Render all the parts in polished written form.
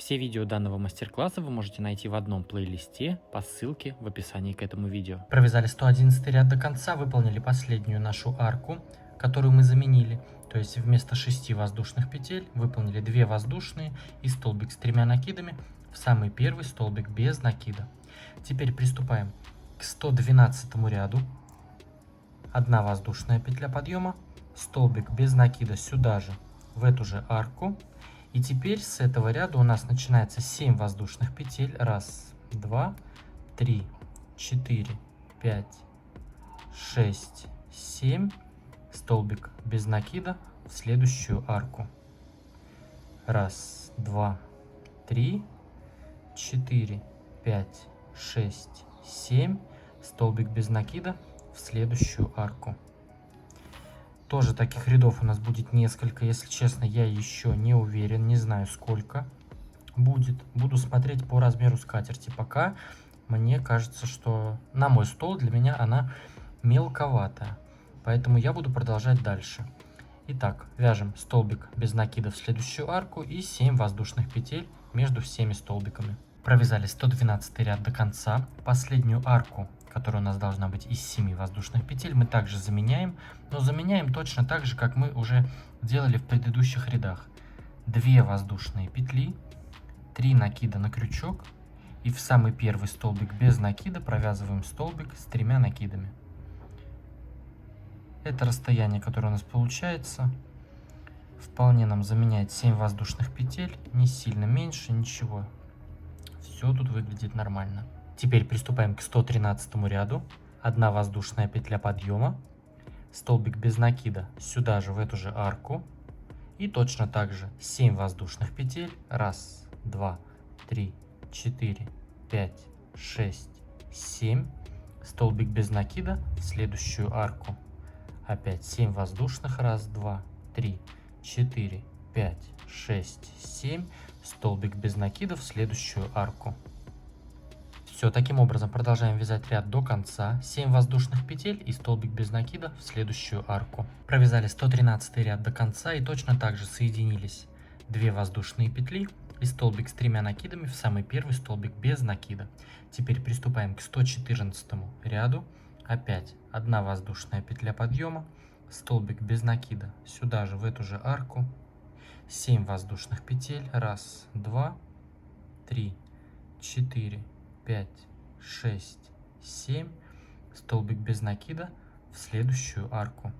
Все видео данного мастер-класса вы можете найти в одном плейлисте по ссылке в описании к этому видео. Провязали 111 ряд до конца, выполнили последнюю нашу арку, которую мы заменили. То есть вместо 6 воздушных петель выполнили 2 воздушные и столбик с 3 накидами в самый первый столбик без накида. Теперь приступаем к 112 ряду. 1 воздушная петля подъема, столбик без накида сюда же, в эту же арку. И теперь с этого ряда у нас начинается 7 воздушных петель. 1, 2, 3, 4, 5, 6, 7. Столбик без накида в следующую арку. 1, 2, 3, 4, 5, 6, 7. Столбик без накида в следующую арку. Тоже таких рядов у нас будет несколько. Если честно, я еще не уверен, не знаю сколько будет. Буду смотреть по размеру скатерти. Пока мне кажется, что на мой стол для меня она мелковатая. Поэтому я буду продолжать дальше. Итак, вяжем столбик без накида в следующую арку и 7 воздушных петель между всеми столбиками. Провязали 112 ряд до конца. Последнюю арку, которая у нас должна быть из 7 воздушных петель, мы также заменяем, но заменяем точно так же, как мы уже делали в предыдущих рядах. 2 воздушные петли, 3 накида на крючок и в самый первый столбик без накида провязываем столбик с 3 накидами. Это расстояние, которое у нас получается, вполне нам заменяет 7 воздушных петель, не сильно меньше, ничего. Все тут выглядит нормально. Теперь приступаем к 113 ряду. 1 воздушная петля подъема, столбик без накида сюда же, в эту же арку. И точно так же 7 воздушных петель. 1, 2, 3, 4, 5, 6, 7. Столбик без накида в следующую арку. Опять 7 воздушных. 1, 2, 3, 4, 5, 6, 7. Столбик без накида в следующую арку. Все, таким образом продолжаем вязать ряд до конца. 7 воздушных петель и столбик без накида в следующую арку. Провязали 113 ряд до конца и точно так же соединились 2 воздушные петли и столбик с 3 накидами в самый первый столбик без накида. Теперь приступаем к 114 ряду. Опять 1 воздушная петля подъема, столбик без накида сюда же, в эту же арку. 7 воздушных петель. 1, 2, 3, 4, 5, 6, 7. Столбик без накида в следующую арку.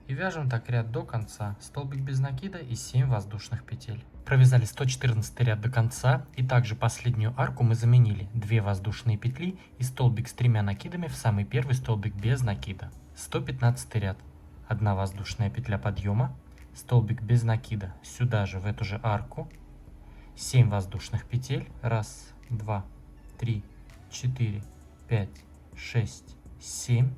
И вяжем так ряд до конца. Столбик без накида и 7 воздушных петель. Провязали 114 ряд до конца. И также последнюю арку мы заменили 2 воздушные петли и столбик с 3 накидами в самый первый столбик без накида. 115 ряд. 1 воздушная петля подъема, столбик без накида сюда же, в эту же арку. 7 воздушных петель. 1, 2, 3, 4, 5, 6, 7.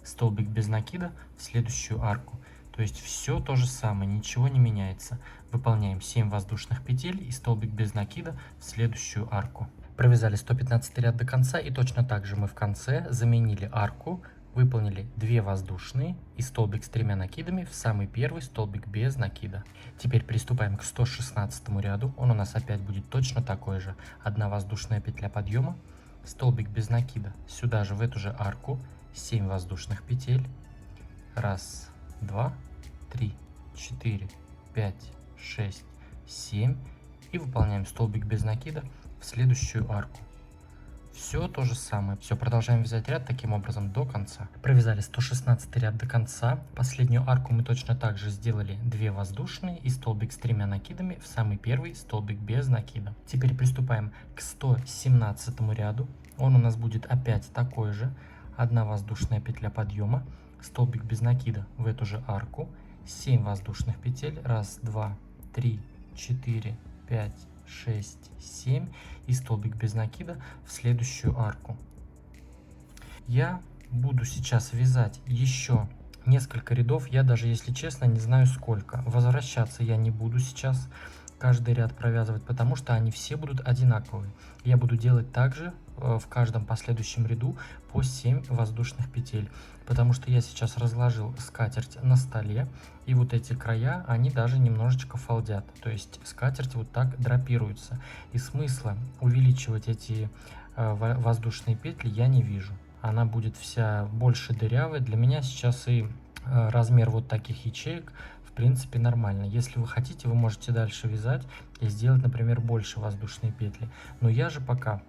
Столбик без накида в следующую арку. То есть все то же самое, ничего не меняется. Выполняем 7 воздушных петель и столбик без накида в следующую арку. Провязали 115 ряд до конца и точно так же мы в конце заменили арку, выполнили 2 воздушные и столбик с 3 накидами в самый первый столбик без накида. Теперь приступаем к 116 ряду. Он у нас опять будет точно такой же. 1 воздушная петля подъема, столбик без накида сюда же, в эту же арку. 7 воздушных петель. 1, 2, 3, 4, 5, 6, 7. И выполняем столбик без накида в следующую арку. Все то же самое. Все, продолжаем вязать ряд таким образом до конца. Провязали 116 ряд до конца. Последнюю арку мы точно так же сделали 2 воздушные и столбик с 3 накидами в самый первый столбик без накида. Теперь приступаем к 117 ряду. Он у нас будет опять такой же. 1 воздушная петля подъема, столбик без накида в эту же арку. 7 воздушных петель. 1, 2, 3, 4, 5, 6, 7. И столбик без накида в следующую арку. Я буду сейчас вязать еще несколько рядов. Я даже, если честно, не знаю сколько. Возвращаться я не буду сейчас каждый ряд провязывать, потому что они все будут одинаковые. Я буду делать также в каждом последующем ряду по 7 воздушных петель, потому что я сейчас разложил скатерть на столе, и вот эти края, они даже немножечко фалдят, то есть скатерть вот так драпируется, и смысла увеличивать эти воздушные петли я не вижу. Она будет вся больше дырявая. Для меня сейчас и размер вот таких ячеек в принципе нормально. Если вы хотите, вы можете дальше вязать и сделать, например, больше воздушные петли. Но я же пока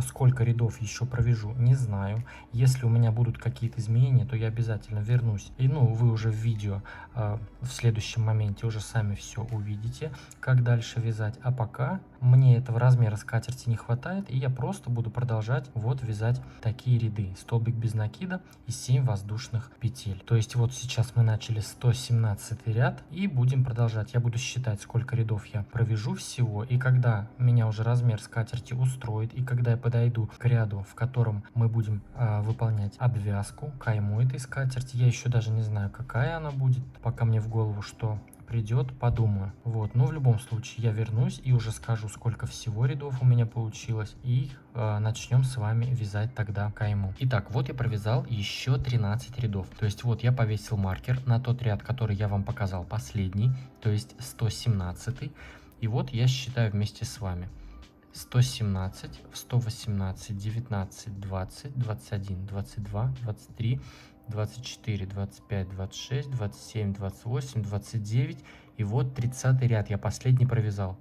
сколько рядов еще провяжу, не знаю. Если у меня будут какие-то изменения, то я обязательно вернусь. И вы уже в видео в следующем моменте уже сами все увидите, как дальше вязать. А пока мне этого размера скатерти не хватает, и я просто буду продолжать вот вязать такие ряды. Столбик без накида и 7 воздушных петель. То есть вот сейчас мы начали 117 ряд и будем продолжать. Я буду считать, сколько рядов я провяжу всего, и когда меня уже размер скатерти устроит, и когда я подойду к ряду, в котором мы будем выполнять обвязку, кайму этой скатерти, я еще даже не знаю, какая она будет, пока мне в голову что придет, подумаю. Вот, но в любом случае я вернусь и уже скажу, сколько всего рядов у меня получилось, и начнем с вами вязать тогда кайму. Итак, вот я провязал еще 13 рядов. То есть вот я повесил маркер на тот ряд, который я вам показал последний, то есть 117. И вот я считаю вместе с вами. 117, 118, 19, 20, 21, 22, 23, 24, 25, 26, 27, 28, 29. И вот 30 ряд я последний провязал.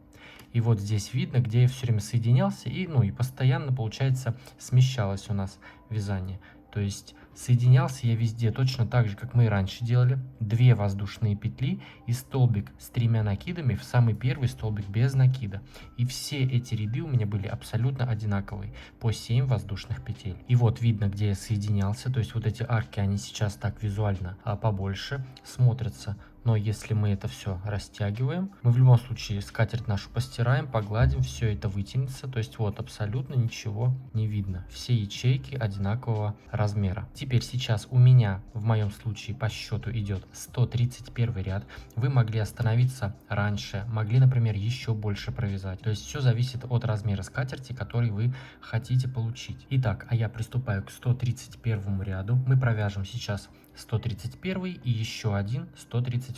И вот здесь видно, где я все время соединялся, и постоянно, получается, смещалось у нас вязание. То есть соединялся я везде точно так же, как мы и раньше делали. 2 воздушные петли и столбик с 3 накидами в самый первый столбик без накида. И все эти ряды у меня были абсолютно одинаковые, по 7 воздушных петель. И вот видно, где я соединялся, то есть вот эти арки, они сейчас так визуально побольше смотрятся. Но если мы это все растягиваем, мы в любом случае скатерть нашу постираем, погладим, все это вытянется. То есть вот абсолютно ничего не видно. Все ячейки одинакового размера. Теперь сейчас у меня, в моем случае по счету идет 131 ряд. Вы могли остановиться раньше, могли, например, еще больше провязать. То есть все зависит от размера скатерти, который вы хотите получить. Итак, а я приступаю к 131 ряду. Мы провяжем сейчас 131 и еще один 132.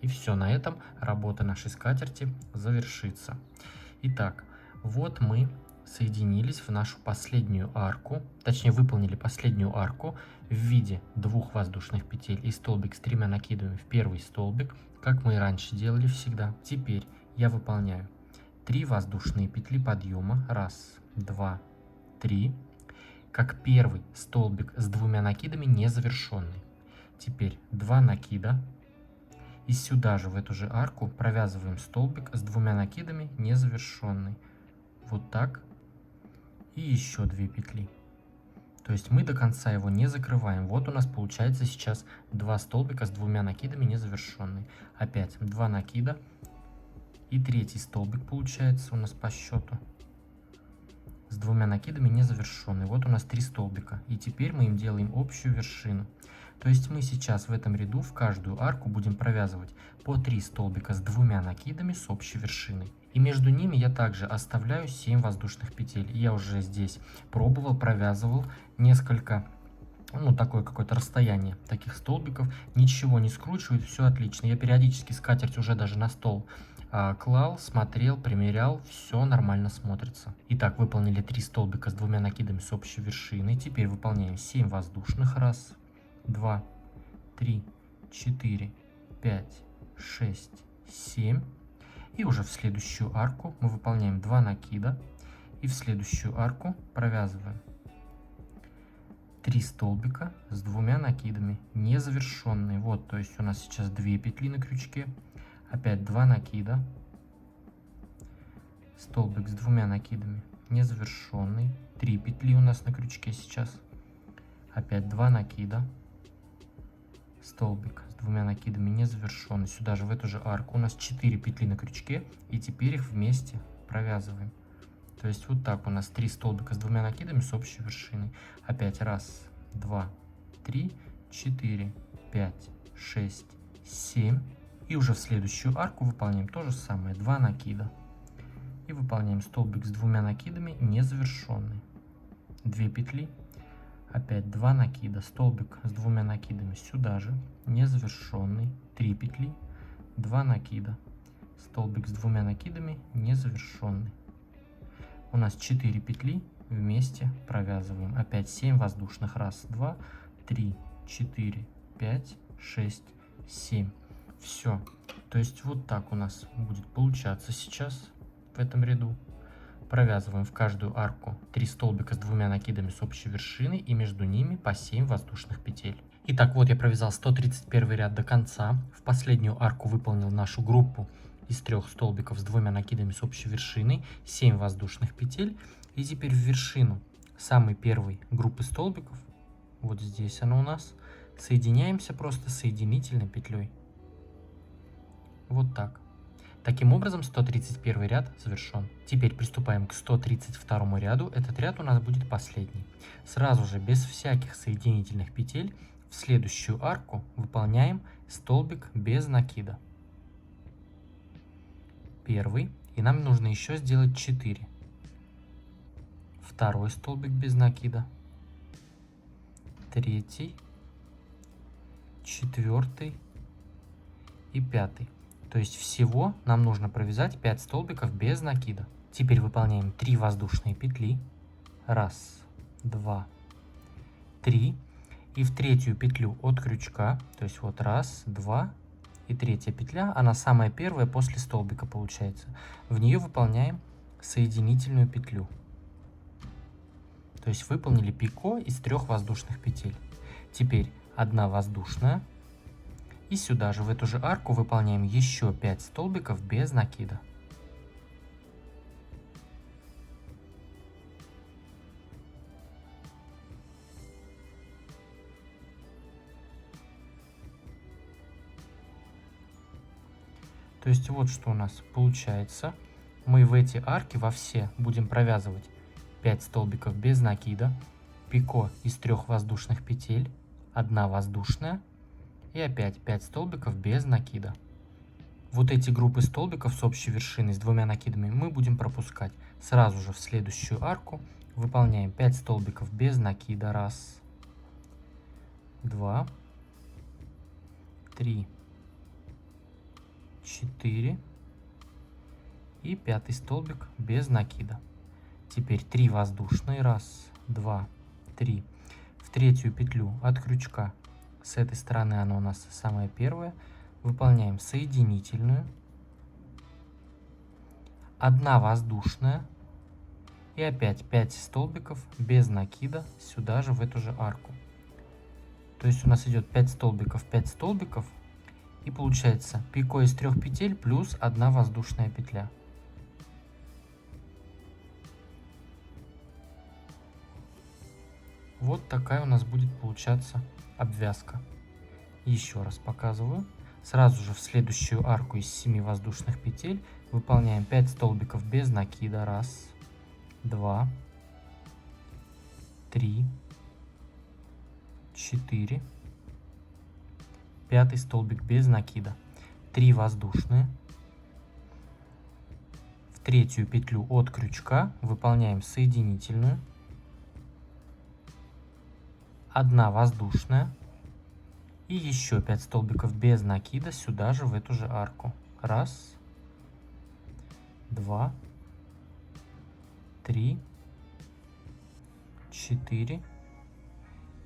И все, на этом работа нашей скатерти завершится. Итак, вот мы соединились в нашу последнюю арку, точнее выполнили последнюю арку в виде 2 воздушных петель и столбик с 3 накидами в первый столбик, как мы и раньше делали всегда. Теперь я выполняю 3 воздушные петли подъема, 1, 2, 3, как первый столбик с 2 накидами не завершенный. Теперь 2 накида, и сюда же в эту же арку провязываем столбик с 2 накидами не завершенный. Вот так. И еще 2 петли. То есть мы до конца его не закрываем. Вот у нас получается сейчас 2 столбика с 2 накидами не завершенный. Опять 2 накида. И третий столбик получается у нас по счету с 2 накидами не завершенный. Вот у нас 3 столбика. И теперь мы им делаем общую вершину. То есть мы сейчас в этом ряду в каждую арку будем провязывать по 3 столбика с 2 накидами с общей вершиной. И между ними я также оставляю 7 воздушных петель. Я уже здесь пробовал, провязывал несколько, такое какое-то расстояние таких столбиков. Ничего не скручивает, все отлично. Я периодически скатерть уже даже на стол клал, смотрел, примерял, все нормально смотрится. Итак, выполнили 3 столбика с 2 накидами с общей вершиной. Теперь выполняем 7 воздушных. 1, 2, 3, 4, 5, 6, 7. И уже в следующую арку мы выполняем 2 накида. И в следующую арку провязываем 3 столбика с 2 накидами не завершенные. Вот, то есть у нас сейчас 2 петли на крючке. Опять 2 накида, столбик с 2 накидами не завершенный, 3 петли у нас на крючке сейчас, опять 2 накида, столбик с 2 накидами не завершенный, сюда же в эту же арку у нас 4 петли на крючке, и теперь их вместе провязываем. То есть вот так у нас 3 столбика с 2 накидами с общей вершиной. Опять 1, 2, 3, 4, 5, 6, 7. И уже в следующую арку выполняем то же самое, 2 накида. И выполняем столбик с 2 накидами незавершенный. 2 петли, опять 2 накида, столбик с 2 накидами сюда же, незавершенный, 3 петли, 2 накида, столбик с 2 накидами незавершенный. У нас 4 петли, вместе провязываем, опять 7 воздушных, 1, 2, 3, 4, 5, 6, 7. Все. То есть вот так у нас будет получаться сейчас в этом ряду. Провязываем в каждую арку 3 столбика с 2 накидами с общей вершиной и между ними по 7 воздушных петель. Итак, вот я провязал 131 ряд до конца. В последнюю арку выполнил нашу группу из 3 столбиков с 2 накидами с общей вершиной, 7 воздушных петель. И теперь в вершину самой первой группы столбиков, вот здесь она у нас, соединяемся просто соединительной петлей. Вот так. Таким образом 131 ряд завершен. Теперь приступаем к 132 ряду. Этот ряд у нас будет последний. Сразу же без всяких соединительных петель в следующую арку выполняем столбик без накида. Первый. И нам нужно еще сделать 4. Второй столбик без накида. Третий. Четвертый. И пятый. То есть всего нам нужно провязать 5 столбиков без накида. Теперь выполняем 3 воздушные петли. 1, 2, 3. И в третью петлю от крючка, то есть вот 1, 2 и третья петля, она самая первая после столбика получается. В нее выполняем соединительную петлю. То есть выполнили пико из 3 воздушных петель. Теперь 1 воздушная. И сюда же, в эту же арку, выполняем еще 5 столбиков без накида. То есть вот что у нас получается. Мы в эти арки во все будем провязывать 5 столбиков без накида, пико из 3 воздушных петель, 1 воздушная. И опять 5 столбиков без накида. Вот эти группы столбиков с общей вершиной с 2 накидами мы будем пропускать. Сразу же в следующую арку выполняем 5 столбиков без накида. 1, 2, 3, 4 и 5 столбик без накида. Теперь 3 воздушные. 1, 2, 3. В третью петлю от крючка. С этой стороны она у нас самая первая. Выполняем соединительную. 1 воздушная. И опять 5 столбиков без накида сюда же в эту же арку. То есть у нас идет 5 столбиков, 5 столбиков. И получается пико из 3 петель плюс 1 воздушная петля. Вот такая у нас будет получаться обвязка. Еще раз показываю. Сразу же в следующую арку из 7 воздушных петель выполняем 5 столбиков без накида. 1, 2, 3, 4. 5 столбик без накида. 3 воздушные. В третью петлю от крючка выполняем соединительную. 1 воздушная. И еще 5 столбиков без накида сюда же в эту же арку. 1, 2, 3, 4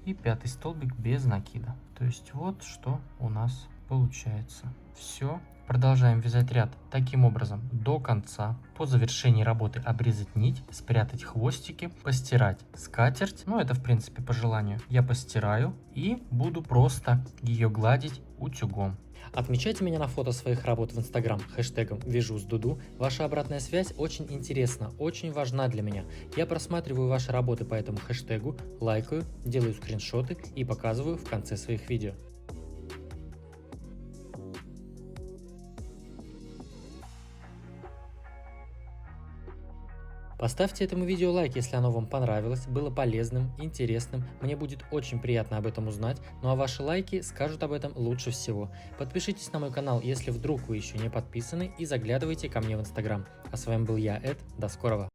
и 5 столбик без накида. То есть вот что у нас получается. Все. Продолжаем вязать ряд таким образом до конца. По завершении работы обрезать нить, спрятать хвостики, постирать скатерть. Ну, это в принципе по желанию. Я постираю и буду просто ее гладить утюгом. Отмечайте меня на фото своих работ в Instagram хэштегом «Вяжу с Дуду». Ваша обратная связь очень интересна, очень важна для меня. Я просматриваю ваши работы по этому хэштегу, лайкаю, делаю скриншоты и показываю в конце своих видео. Поставьте этому видео лайк, если оно вам понравилось, было полезным, интересным. Мне будет очень приятно об этом узнать, ну а ваши лайки скажут об этом лучше всего. Подпишитесь на мой канал, если вдруг вы еще не подписаны, и заглядывайте ко мне в Инстаграм. А с вами был я, Эд. До скорого.